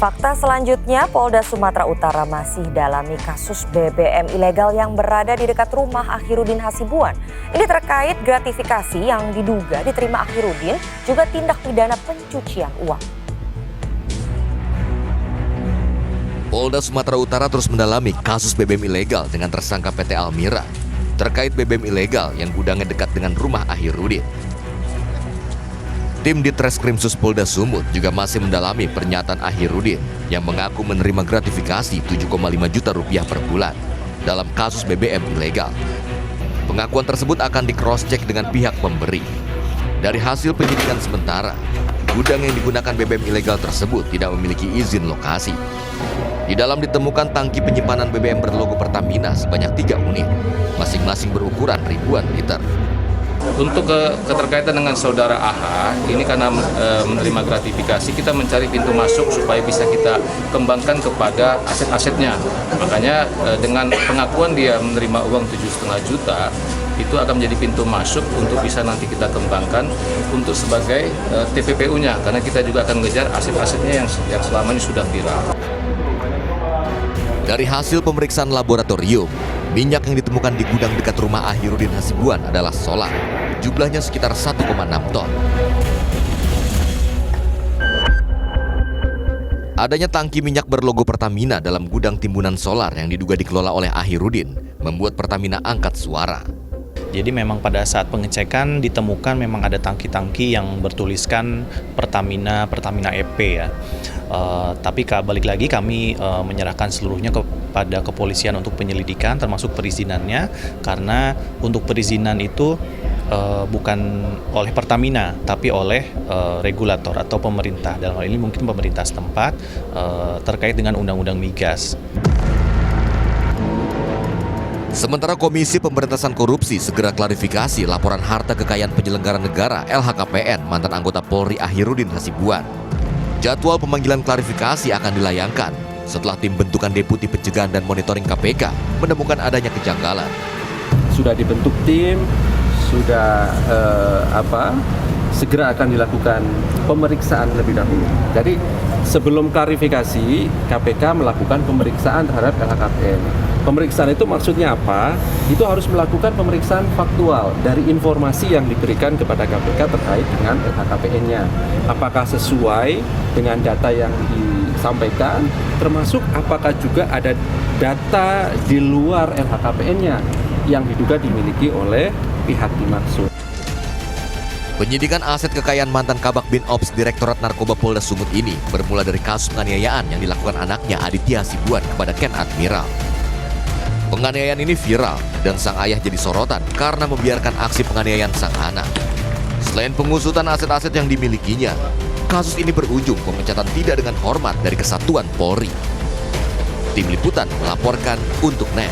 Fakta selanjutnya, Polda Sumatera Utara masih dalami kasus BBM ilegal yang berada di dekat rumah Akhirudin Hasibuan. Ini terkait gratifikasi yang diduga diterima Akhirudin, juga tindak pidana pencucian uang. Polda Sumatera Utara terus mendalami kasus BBM ilegal dengan tersangka PT Almira terkait BBM ilegal yang gudangnya dekat dengan rumah Akhirudin. Tim Ditreskrim Polda Sumut juga masih mendalami pernyataan Akhirudin yang mengaku menerima gratifikasi 7,5 juta rupiah per bulan dalam kasus BBM ilegal. Pengakuan tersebut akan di-cross-check dengan pihak pemberi. Dari hasil penyidikan sementara, gudang yang digunakan BBM ilegal tersebut tidak memiliki izin lokasi. Di dalam ditemukan tangki penyimpanan BBM berlogo Pertamina sebanyak 3 unit, masing-masing berukuran ribuan liter. Untuk keterkaitan dengan saudara AH, ini karena menerima gratifikasi, kita mencari pintu masuk supaya bisa kita kembangkan kepada aset-asetnya. Makanya dengan pengakuan dia menerima uang 7,5 juta, itu akan menjadi pintu masuk untuk bisa nanti kita kembangkan untuk sebagai TPPU-nya, karena kita juga akan mengejar aset-asetnya yang selama ini sudah viral. Dari hasil pemeriksaan laboratorium, minyak yang ditemukan di gudang dekat rumah Akhirudin Hasibuan adalah solar. Jumlahnya sekitar 1,6 ton. Adanya tangki minyak berlogo Pertamina dalam gudang timbunan solar yang diduga dikelola oleh Akhirudin membuat Pertamina angkat suara. Jadi memang pada saat pengecekan ditemukan memang ada tangki-tangki yang bertuliskan Pertamina EP ya. Tapi balik lagi kami menyerahkan seluruhnya kepada kepolisian untuk penyelidikan termasuk perizinannya, karena untuk perizinan itu bukan oleh Pertamina tapi oleh regulator atau pemerintah, dalam hal ini mungkin pemerintah setempat terkait dengan Undang-Undang Migas. Sementara Komisi Pemberantasan Korupsi segera klarifikasi laporan harta kekayaan penyelenggara negara LHKPN mantan anggota Polri Akhirudin Hasibuan. Jadwal pemanggilan klarifikasi akan dilayangkan setelah tim bentukan Deputi Pencegahan dan Monitoring KPK menemukan adanya kejanggalan. Sudah dibentuk tim, sudah segera akan dilakukan pemeriksaan lebih dahulu. Jadi sebelum klarifikasi, KPK melakukan pemeriksaan terhadap LHKPN. Pemeriksaan itu maksudnya apa? Itu harus melakukan pemeriksaan faktual dari informasi yang diberikan kepada KPK terkait dengan LHKPN-nya. Apakah sesuai dengan data yang disampaikan, termasuk apakah juga ada data di luar LHKPN-nya yang diduga dimiliki oleh pihak dimaksud. Penyidikan aset kekayaan mantan Kabak Bin Ops Direktorat Narkoba Polda Sumut ini bermula dari kasus penganiayaan yang dilakukan anaknya Aditya Hasibuan kepada Ken Admiral. Penganiayaan ini viral dan sang ayah jadi sorotan karena membiarkan aksi penganiayaan sang anak. Selain pengusutan aset-aset yang dimilikinya, kasus ini berujung pemecatan tidak dengan hormat dari Kesatuan Polri. Tim Liputan melaporkan untuk NET.